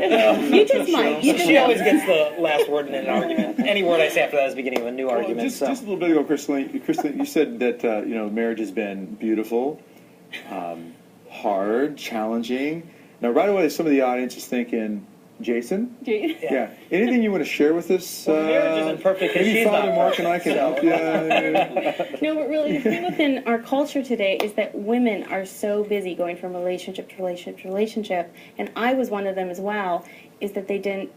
every You just might. She always gets the last word in an argument. Any word I say after that is the beginning of a new argument. Just a little bit ago, Kristen, you said that marriage has been beautiful, hard, challenging. Now, right away, some of the audience is thinking, Jason? Yeah. Anything you want to share with us? Well, marriage isn't perfect. Maybe Father Mark and I can help you. No, but really, the thing within our culture today is that women are so busy going from relationship to relationship to relationship, and I was one of them as well, is that they didn't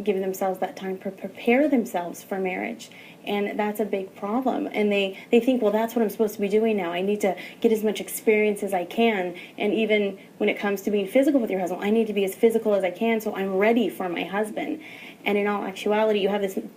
give themselves that time to prepare themselves for marriage. And that's a big problem. And they think, well, that's what I'm supposed to be doing now. I need to get as much experience as I can. And even when it comes to being physical with your husband, I need to be as physical as I can so I'm ready for my husband. And in all actuality,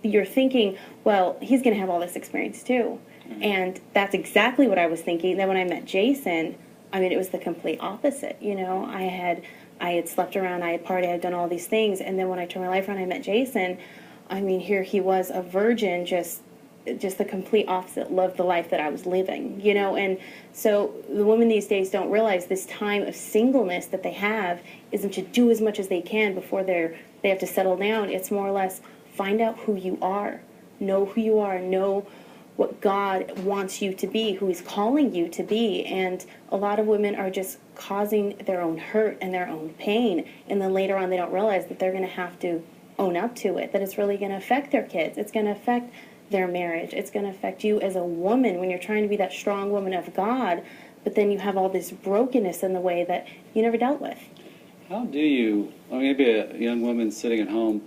you're thinking, well, he's going to have all this experience too. And that's exactly what I was thinking. Then when I met Jason, I mean, it was the complete opposite. I had slept around, I had partied, I had done all these things. And then when I turned my life around, I met Jason. I mean, here he was, a virgin, just the complete opposite of the life that I was living, And so the women these days don't realize this time of singleness that they have isn't to do as much as they can before they have to settle down. It's more or less find out who you are, know who you are, know what God wants you to be, who He's calling you to be. And a lot of women are just causing their own hurt and their own pain, and then later on they don't realize that they're going to have to own up to it, that it's really going to affect their kids. It's going to affect their marriage. It's going to affect you as a woman when you're trying to be that strong woman of God, but then you have all this brokenness in the way that you never dealt with. How do you, or maybe a young woman sitting at home,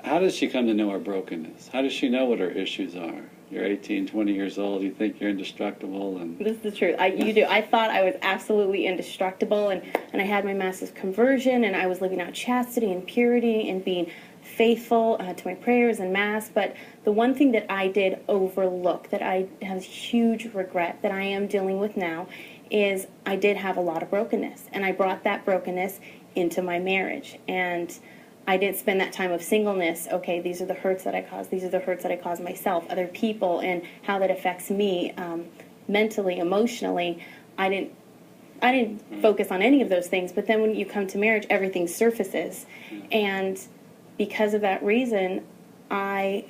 how does she come to know her brokenness? How does she know what her issues are? You're 18, 20 years old, you think you're indestructible. And this is the truth. You do. I thought I was absolutely indestructible, and I had my massive conversion, and I was living out chastity and purity and being faithful to my prayers and Mass. But the one thing that I did overlook, that I have huge regret that I am dealing with now, is I did have a lot of brokenness, and I brought that brokenness into my marriage. And I did spend that time of singleness. Okay, these are the hurts that I caused. These are the hurts that I caused myself, other people, and how that affects me mentally, emotionally. I didn't focus on any of those things. But then when you come to marriage, everything surfaces, and because of that reason, I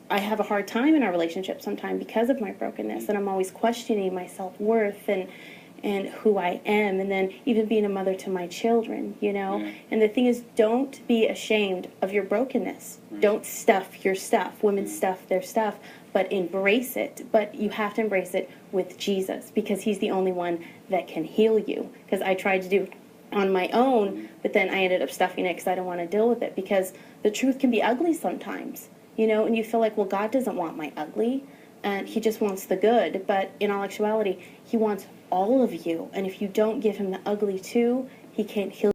have a hard time in our relationship sometimes because of my brokenness, and I'm always questioning my self-worth and who I am, and then even being a mother to my children, And the thing is, don't be ashamed of your brokenness. Don't stuff your stuff. Women stuff their stuff, but embrace it. But you have to embrace it with Jesus, because He's the only one that can heal you. Because I tried to do on my own, but then I ended up stuffing it because I don't want to deal with it, because the truth can be ugly sometimes, and you feel like, well, God doesn't want my ugly, and He just wants the good. But in all actuality, He wants all of you, and if you don't give Him the ugly too, He can't heal